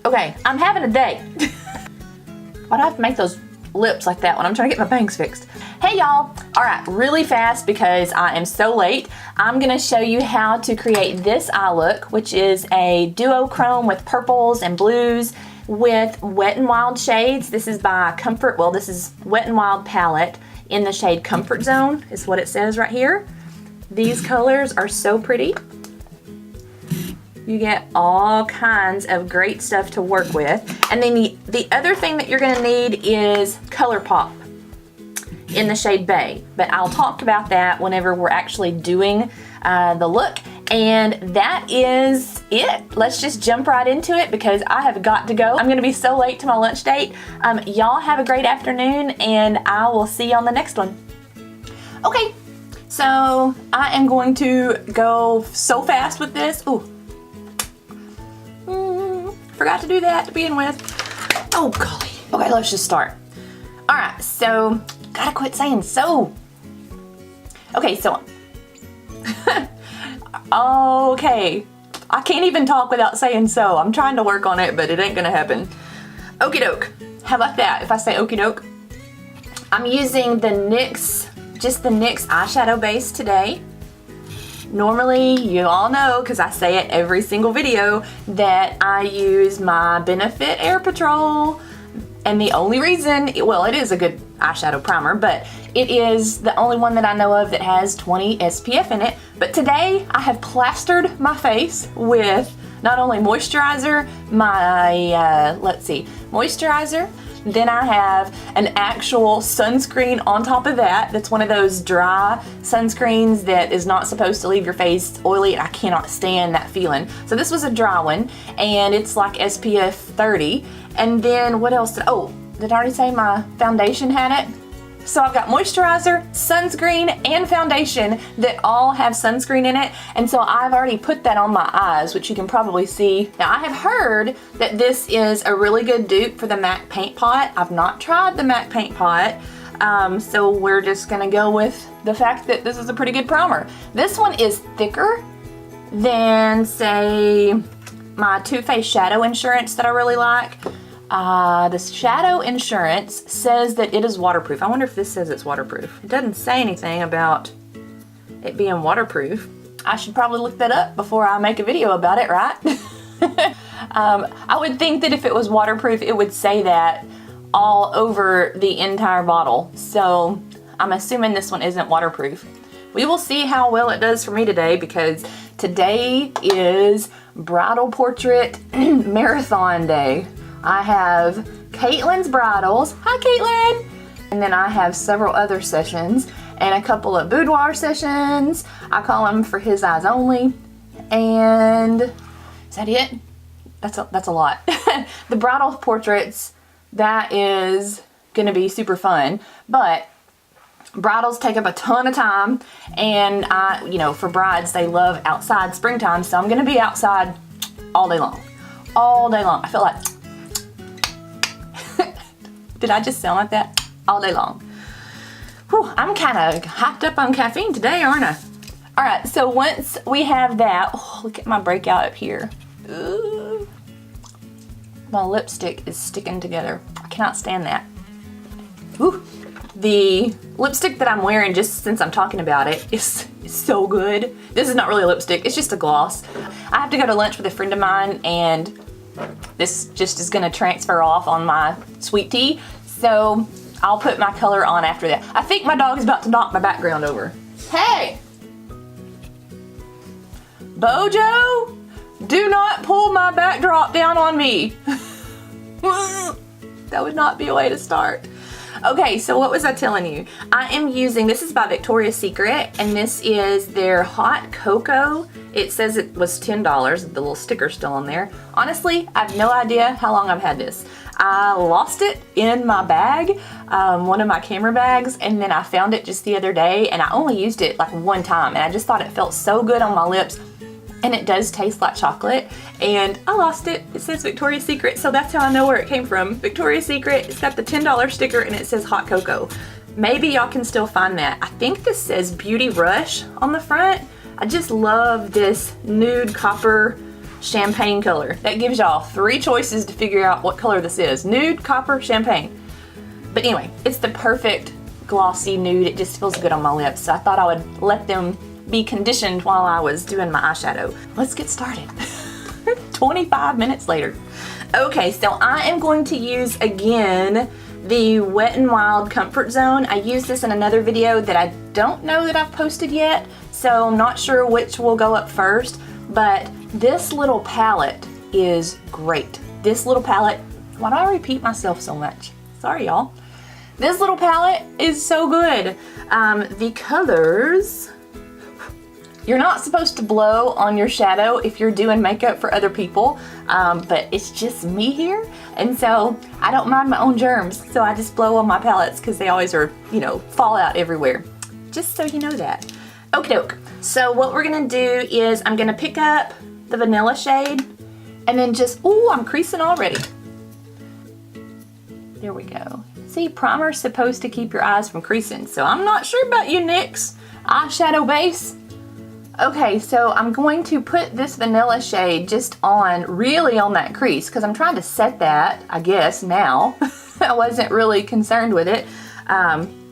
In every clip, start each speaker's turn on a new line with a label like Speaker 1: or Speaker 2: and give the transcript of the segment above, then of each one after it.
Speaker 1: Okay, I'm having a day. Why do I have to make those lips like that when I'm trying to get my bangs fixed? Hey y'all, alright, really fast because I am so late. I'm gonna show you how to create this eye look, which is a duochrome with purples and blues with Wet n Wild shades. This is by Comfort, well, this is Wet n Wild palette in the shade Comfort Zone, is what it says right here. These colors are so pretty. You get all kinds of great stuff to work with. And then the other thing that you're gonna need is ColourPop in the shade Bay. But I'll talk about that whenever we're actually doing the look. And that is it. Let's just jump right into it because I have got to go. I'm gonna be so late to my lunch date. Y'all have a great afternoon and I will see you on the next one. Okay, so I am going to go so fast with this. Ooh. Forgot to do that to begin with. Oh golly. Okay, let's just start. All right, so gotta quit saying so. Okay, so okay, I can't even talk without saying so. I'm trying to work on it, but it ain't gonna happen. Okie doke. How about that? If I say okie doke, I'm using the NYX, just the NYX eyeshadow base today. Normally, you all know, because I say it every single video, that I use my Benefit Air Patrol, and the only reason, well, it is a good eyeshadow primer, but it is the only one that I know of that has 20 SPF in it. But today, I have plastered my face with not only moisturizer, moisturizer, then I have an actual sunscreen on top of that. That's one of those dry sunscreens that is not supposed to leave your face oily, and I cannot stand that feeling. So this was a dry one, and it's like SPF 30. And then what else? Did I already say my foundation had it? So I've got moisturizer, sunscreen, and foundation that all have sunscreen in it. And so I've already put that on my eyes, which you can probably see. Now I have heard that this is a really good dupe for the MAC Paint Pot. I've not tried the MAC Paint Pot. So we're just gonna go with the fact that this is a pretty good primer. This one is thicker than, say, my Too Faced Shadow Insurance that I really like. The Shadow Insurance says that it is waterproof. I wonder if this says it's waterproof. It doesn't say anything about it being waterproof. I should probably look that up before I make a video about it, right? I would think that if it was waterproof, it would say that all over the entire bottle. So I'm assuming this one isn't waterproof. We will see how well it does for me today because today is Bridal Portrait Marathon Day. I have Caitlin's bridals. Hi, Caitlin! And then I have several other sessions and a couple of boudoir sessions. I call them for his eyes only. And is that it? That's a lot. The bridal portraits, that is gonna be super fun. But bridals take up a ton of time, and for brides, they love outside springtime, so I'm gonna be outside all day long. All day long. I feel like, did I just sound like that? All day long. Whew, I'm kind of hyped up on caffeine today, aren't I? All right, so once we have that, oh, look at my breakout up here. Ooh. My lipstick is sticking together. I cannot stand that. Ooh. The lipstick that I'm wearing, just since I'm talking about it, is so good. This is not really a lipstick, it's just a gloss. I have to go to lunch with a friend of mine, and this just is gonna transfer off on my sweet tea, so I'll put my color on after that. I think my dog is about to knock my background over. Hey! Bojo, do not pull my backdrop down on me. That would not be a way to start. Okay, so what was I telling you? I am using, this is by Victoria's Secret, and this is their Hot Cocoa. It says it was $10, the little sticker's still on there. Honestly, I have no idea how long I've had this. I lost it in my bag, one of my camera bags, and then I found it just the other day, and I only used it like one time, and I just thought it felt so good on my lips. And it does taste like chocolate, and I lost it. It says Victoria's Secret, so that's how I know where it came from. Victoria's Secret, it's got the $10 sticker and it says Hot Cocoa. Maybe y'all can still find that. I think this says Beauty Rush on the front. I just love this nude copper champagne color. That gives y'all 3 choices to figure out what color this is. Nude, copper, champagne. But anyway, it's the perfect glossy nude. It just feels good on my lips. So I thought I would let them be conditioned while I was doing my eyeshadow. Let's get started. 25 minutes later. Okay, so I am going to use again the Wet n Wild Comfort Zone. I used this in another video that I don't know that I've posted yet, so I'm not sure which will go up first, but this little palette is great. This little palette, why do I repeat myself so much? Sorry, y'all. This little palette is so good. The colors, you're not supposed to blow on your shadow if you're doing makeup for other people, but it's just me here, and so I don't mind my own germs, so I just blow on my palettes because they always are, you know, fall out everywhere. Just so you know that. Okie doke. So what we're gonna do is I'm gonna pick up the vanilla shade and then just, ooh, I'm creasing already. There we go. See, primer's supposed to keep your eyes from creasing, so I'm not sure about you, NYX eyeshadow base. Okay, so I'm going to put this vanilla shade just on, really on that crease, because I'm trying to set that, I guess, now. I wasn't really concerned with it.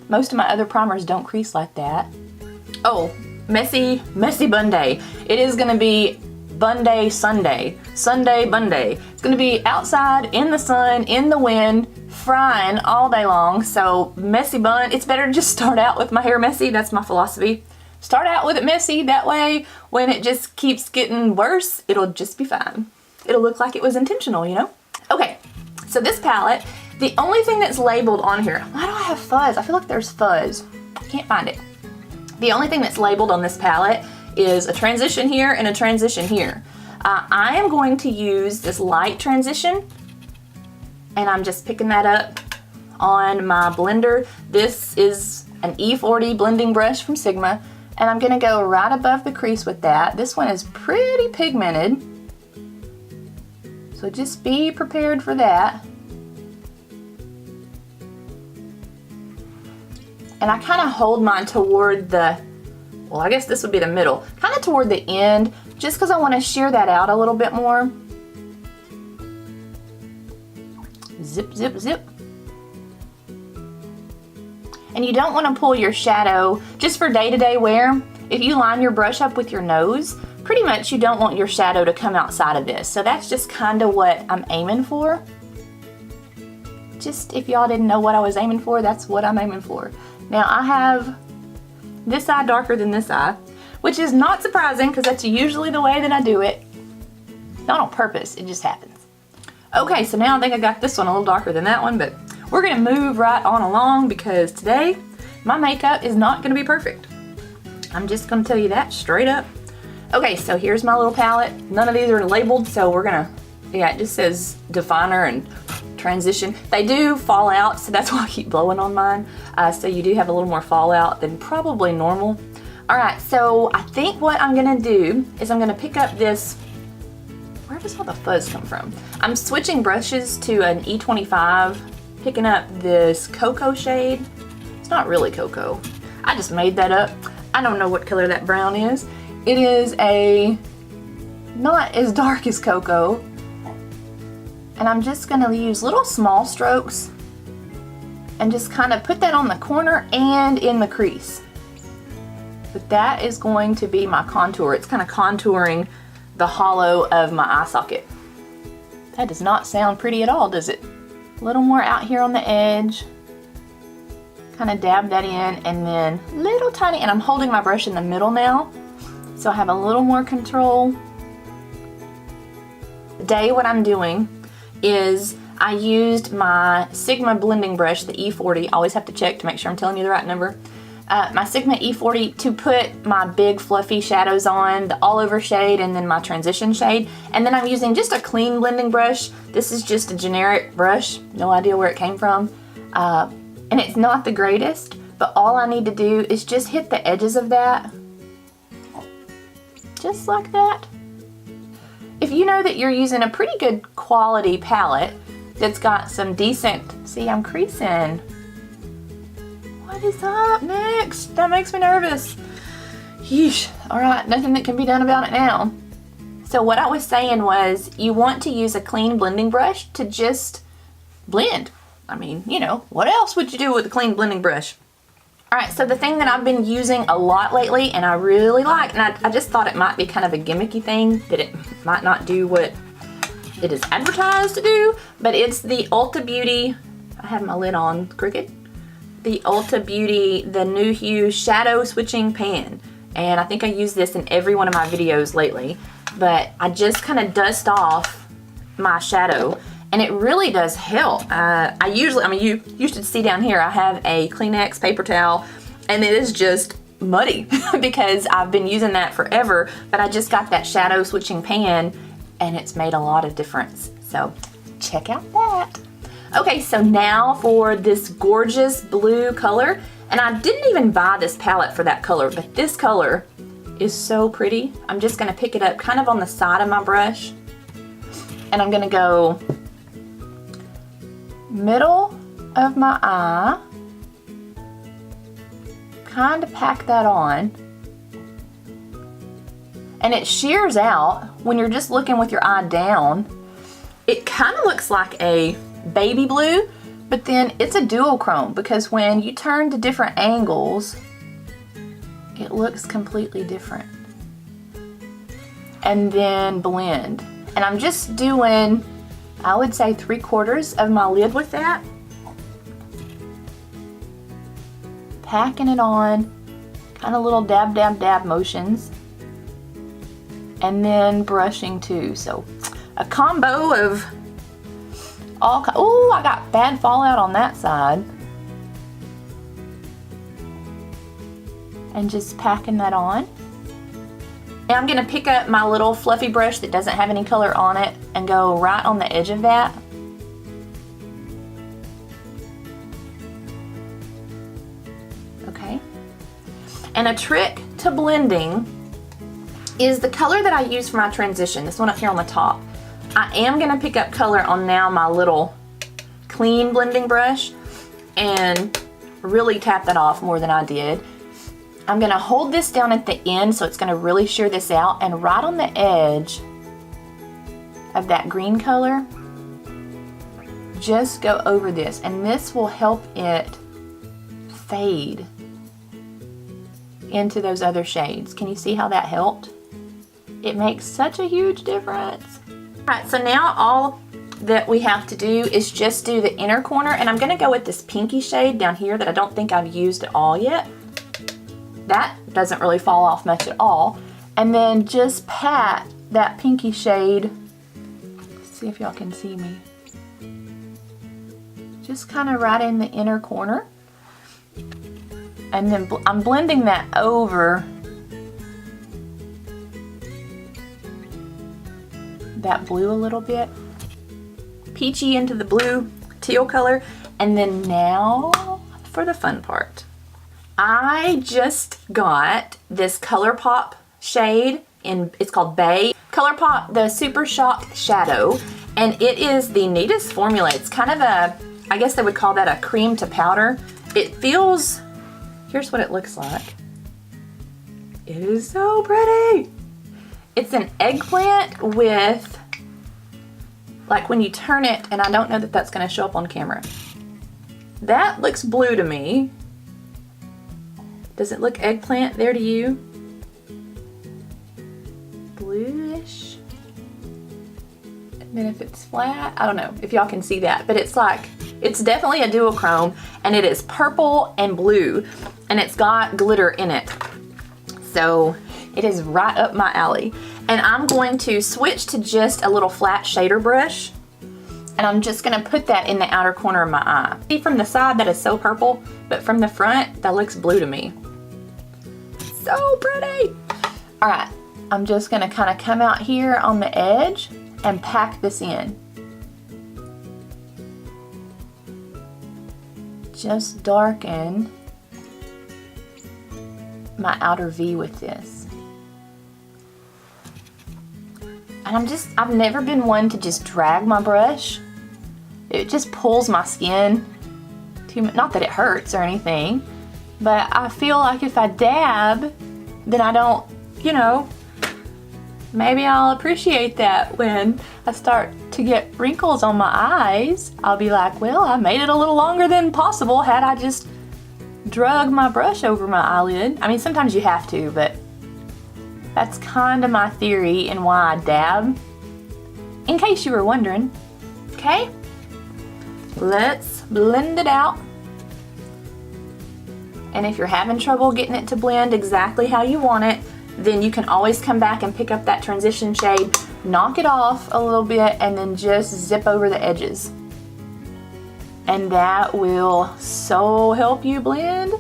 Speaker 1: Most of my other primers don't crease like that. Oh, messy bun day. It is gonna be bun day Sunday. Sunday bun day. It's gonna be outside, in the sun, in the wind, frying all day long, so messy bun. It's better to just start out with my hair messy, that's my philosophy. Start out with it messy, that way when it just keeps getting worse, it'll just be fine. It'll look like it was intentional, you know? Okay, so this palette, the only thing that's labeled on here, why do I have fuzz? I feel like there's fuzz. I can't find it. The only thing that's labeled on this palette is a transition here and a transition here. I am going to use this light transition, and I'm just picking that up on my blender. This is an E40 blending brush from Sigma. And I'm gonna go right above the crease with that. This one is pretty pigmented, so just be prepared for that. And I kind of hold mine toward the, well, I guess this would be the middle, kind of toward the end, just because I want to shear that out a little bit more. Zip, zip, zip. And you don't want to pull your shadow just for day-to-day wear. If you line your brush up with your nose, pretty much you don't want your shadow to come outside of this. So that's just kind of what I'm aiming for. Just if y'all didn't know what I was aiming for, that's what I'm aiming for. Now I have this eye darker than this eye, which is not surprising because that's usually the way that I do it. Not on purpose, it just happens. Okay, so now I think I got this one a little darker than that one, but we're gonna move right on along because today my makeup is not gonna be perfect. I'm just gonna tell you that straight up. Okay, so here's my little palette. None of these are labeled, so we're gonna, yeah, it just says definer and transition. They do fall out, so that's why I keep blowing on mine. So you do have a little more fallout than probably normal. All right, so I think what I'm gonna do is I'm gonna pick up this, where does all the fuzz come from? I'm switching brushes to an E25, picking up this cocoa shade. It's not really cocoa. I just made that up. I don't know what color that brown is. It is a, not as dark as cocoa. And I'm just gonna use little small strokes and just kind of put that on the corner and in the crease. But that is going to be my contour. It's kind of contouring the hollow of my eye socket. That does not sound pretty at all, does it? A little more out here on the edge. Kind of dab that in, and then little tiny, and I'm holding my brush in the middle now, so I have a little more control. Today what I'm doing is I used my Sigma blending brush, the E40. I always have to check to make sure I'm telling you the right number. My Sigma E40 to put my big fluffy shadows on, the all over shade and then my transition shade. And then I'm using just a clean blending brush. This is just a generic brush, no idea where it came from. And it's not the greatest, but all I need to do is just hit the edges of that. Just like that. If you know that you're using a pretty good quality palette that's got some decent, see, I'm creasing. What is up next? That makes me nervous. Yeesh. All right, nothing that can be done about it now. So what I was saying was you want to use a clean blending brush to just blend. I mean, you know, what else would you do with a clean blending brush? All right, so the thing that I've been using a lot lately and I really like, and I just thought it might be kind of a gimmicky thing, that it might not do what it is advertised to do, but it's the Ulta Beauty, I have my lid on crooked, the Ulta Beauty, the New Hue Shadow Switching Pan. And I think I use this in every one of my videos lately, but I just kind of dust off my shadow. And it really does help. I mean, you should see down here, I have a Kleenex paper towel, and it is just muddy because I've been using that forever, but I just got that shadow switching pan, and it's made a lot of difference. So check out that. Okay, so now for this gorgeous blue color, and I didn't even buy this palette for that color, but this color is so pretty. I'm just gonna pick it up kind of on the side of my brush, and I'm gonna go middle of my eye, kind of pack that on, and it shears out when you're just looking with your eye down. It kind of looks like a baby blue, but then it's a duochrome because when you turn to different angles, it looks completely different. And then blend. And I'm just doing, I would say 3/4 of my lid with that. Packing it on, kind of little dab, dab, dab motions. And then brushing too. So a combo of all, oh, I got bad fallout on that side. And just packing that on. And I'm gonna pick up my little fluffy brush that doesn't have any color on it and go right on the edge of that. Okay. And a trick to blending is the color that I use for my transition, this one up here on the top. I am gonna pick up color on now my little clean blending brush and really tap that off more than I did. I'm gonna hold this down at the end so it's gonna really shear this out, and right on the edge of that green color, just go over this, and this will help it fade into those other shades. Can you see how that helped? It makes such a huge difference. All right, so now all that we have to do is just do the inner corner, and I'm gonna go with this pinky shade down here that I don't think I've used at all yet. That doesn't really fall off much at all. And then just pat that pinky shade, see if y'all can see me, just kind of right in the inner corner. And then I'm blending that over that blue a little bit, peachy into the blue teal color. And then now for the fun part. I just got this ColourPop shade it's called Bay. ColourPop, the Super Shock Shadow, and it is the neatest formula. It's kind of a, I guess they would call that a cream to powder. It feels, here's what it looks like. It is so pretty. It's an eggplant with, like when you turn it, and I don't know that that's gonna show up on camera. That looks blue to me. Does it look eggplant there to you? Bluish. And then if it's flat, I don't know if y'all can see that, but it's like, it's definitely a duochrome, and it is purple and blue, and it's got glitter in it. So it is right up my alley. And I'm going to switch to just a little flat shader brush, and I'm just gonna put that in the outer corner of my eye. See, from the side that is so purple, but from the front that looks blue to me. So pretty. All right, I'm just gonna kind of come out here on the edge and pack this in. Just darken my outer V with this. And I've never been one to just drag my brush. It just pulls my skin too much. Not that it hurts or anything, but I feel like if I dab, then I don't, you know, maybe I'll appreciate that when I start to get wrinkles on my eyes. I'll be like, well, I made it a little longer than possible had I just drug my brush over my eyelid. I mean, sometimes you have to, but that's kind of my theory and why I dab, in case you were wondering. Okay, let's blend it out. And if you're having trouble getting it to blend exactly how you want it, then you can always come back and pick up that transition shade, knock it off a little bit, and then just zip over the edges. And that will so help you blend.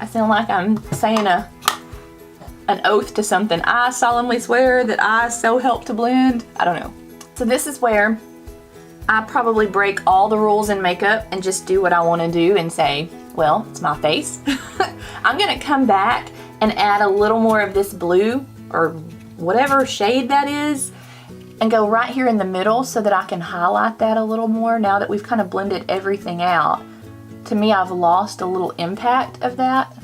Speaker 1: I sound like I'm saying an oath to something. I solemnly swear that I so help to blend. I don't know. So this is where I probably break all the rules in makeup and just do what I want to do and say, well, it's my face. I'm gonna come back and add a little more of this blue or whatever shade that is and go right here in the middle so that I can highlight that a little more now that we've kind of blended everything out. To me, I've lost a little impact of that.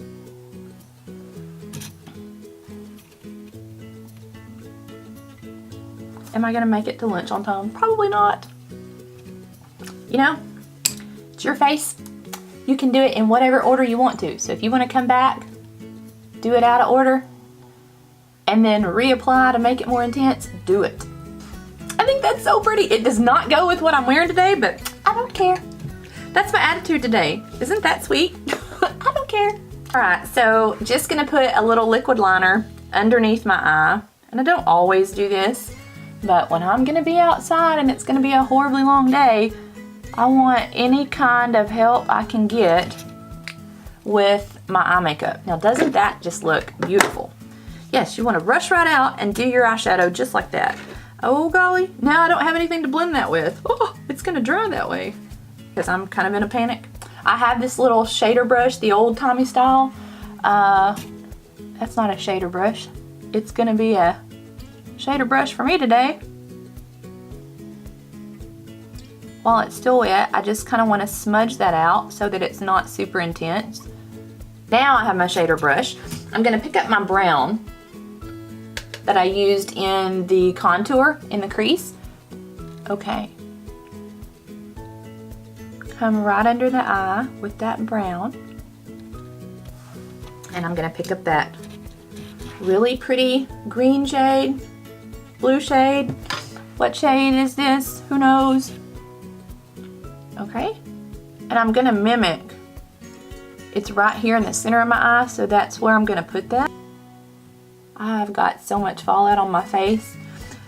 Speaker 1: Am I gonna make it to lunch on time? Probably not. You know, it's your face. You can do it in whatever order you want to. So if you want to come back, do it out of order, and then reapply to make it more intense, do it. I think that's so pretty. It does not go with what I'm wearing today, but I don't care. That's my attitude today. Isn't that sweet? I don't care. All right, so just gonna put a little liquid liner underneath my eye. And I don't always do this, but when I'm gonna be outside and it's gonna be a horribly long day, I want any kind of help I can get with my eye makeup. Now, doesn't that just look beautiful? Yes, you want to rush right out and do your eyeshadow just like that. Oh golly, now I don't have anything to blend that with. Oh, it's gonna dry that way because I'm kind of in a panic. I have this little shader brush, the old timey style. That's not a shader brush. It's gonna be a shader brush for me today. While it's still wet, I just kind of want to smudge that out so that it's not super intense. Now I have my shader brush. I'm going to pick up my brown that I used in the contour in the crease. Okay. Come right under the eye with that brown. And I'm going to pick up that really pretty green shade, blue shade. What shade is this? Who knows? Okay, and I'm gonna mimic. It's right here in the center of my eye, so that's where I'm gonna put that. I've got so much fallout on my face.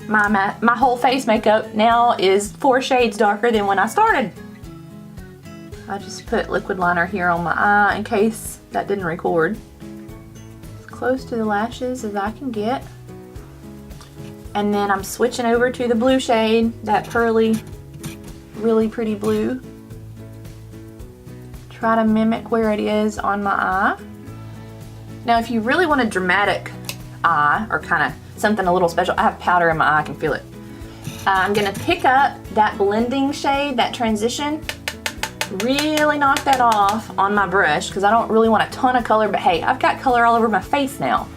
Speaker 1: My whole face makeup now is 4 shades darker than when I started. I just put liquid liner here on my eye in case that didn't record. As close to the lashes as I can get. And then I'm switching over to the blue shade, that pearly, really pretty blue. Try to mimic where it is on my eye. Now if you really want a dramatic eye or kind of something a little special, I have powder in my eye, I can feel it. I'm gonna pick up that blending shade, that transition, really knock that off on my brush because I don't really want a ton of color, but hey, I've got color all over my face now.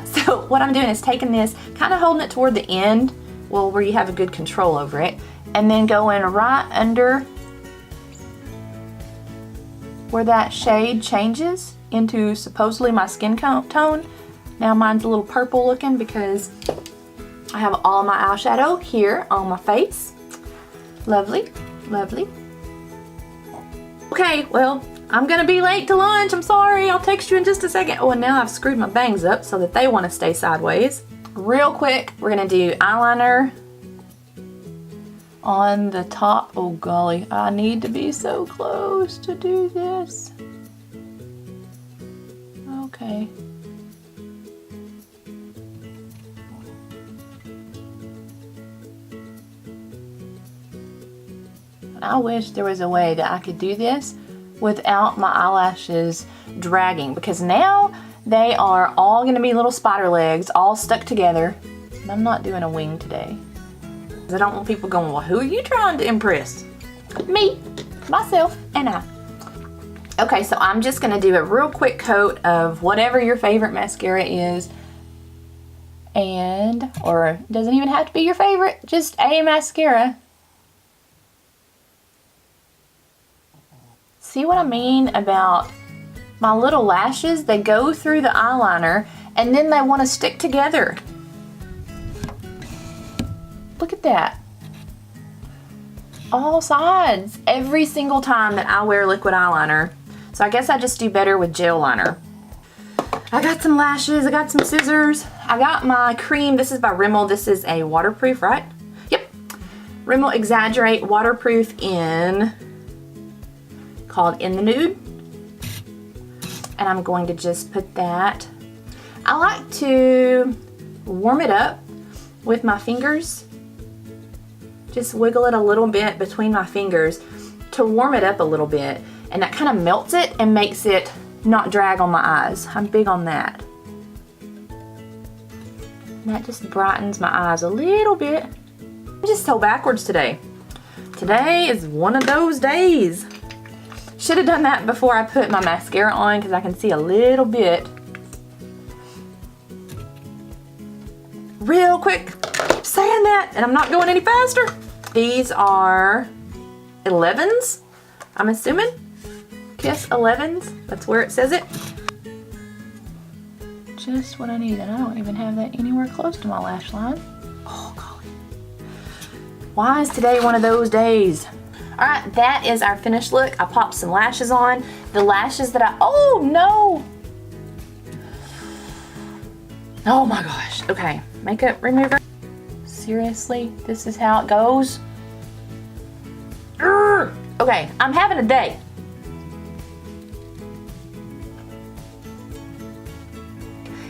Speaker 1: So what I'm doing is taking this, kind of holding it toward the end, well, where you have a good control over it, and then going right under where that shade changes into supposedly my skin tone. Now mine's a little purple looking because I have all my eyeshadow here on my face. Lovely, lovely. Okay, well, I'm gonna be late to lunch. I'm sorry, I'll text you in just a second. Oh, and now I've screwed my bangs up so that they wanna stay sideways. Real quick, we're gonna do eyeliner on the top. Oh golly, I need to be so close to do this. Okay. I wish there was a way that I could do this without my eyelashes dragging, because now they are all going to be little spider legs all stuck together. And I'm not doing a wing today. I don't want people going, well, who are you trying to impress? Me, myself, and I. Okay, so I'm just going to do a real quick coat of whatever your favorite mascara is. And, or it doesn't even have to be your favorite, just a mascara. See what I mean about my little lashes? They go through the eyeliner and then they want to stick together. Look at that. All sides, every single time that I wear liquid eyeliner. So I guess I just do better with gel liner. I got some lashes, I got some scissors, I got my cream. This is by Rimmel. This is a waterproof, right? Yep. Rimmel Exaggerate Waterproof in, called In the Nude. And I'm going to just put that. I like to warm it up with my fingers. Just wiggle it a little bit between my fingers to warm it up a little bit. And that kind of melts it and makes it not drag on my eyes. I'm big on that. And that just brightens my eyes a little bit. I'm just so backwards today. Today is one of those days. Should have done that before I put my mascara on because I can see a little bit. Real quick, keep saying that, and I'm not going any faster. These are 11s, I'm assuming. Kiss 11s, that's where it says it. Just what I need, and I don't even have that anywhere close to my lash line. Oh, golly. Why is today one of those days? All right, that is our finished look. I popped some lashes on. The lashes that oh no! Oh my gosh, okay. Makeup remover. Seriously, this is how it goes? Urgh. Okay, I'm having a day.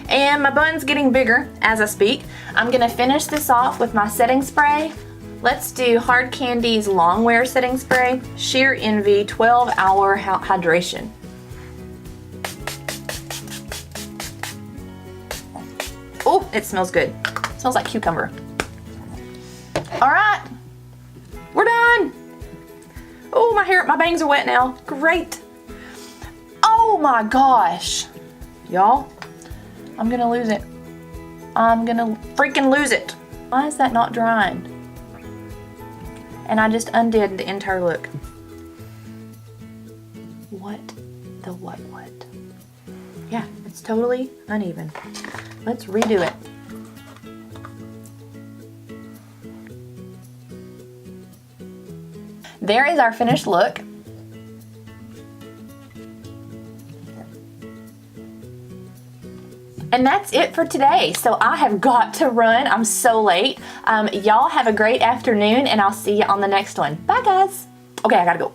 Speaker 1: And my bun's getting bigger as I speak. I'm gonna finish this off with my setting spray. Let's do Hard Candy's Longwear Setting Spray, Sheer Envy 12-Hour Hydration. Oh, it smells good. It smells like cucumber. All right, we're done. Oh, my bangs are wet now. Great. Oh my gosh. Y'all, I'm gonna lose it. I'm gonna freaking lose it. Why is that not drying? And I just undid the entire look. What the what? Yeah, it's totally uneven. Let's redo it. There is our finished look. And that's it for today. So I have got to run. I'm so late. Y'all have a great afternoon, and I'll see you on the next one. Bye, guys. Okay, I gotta go.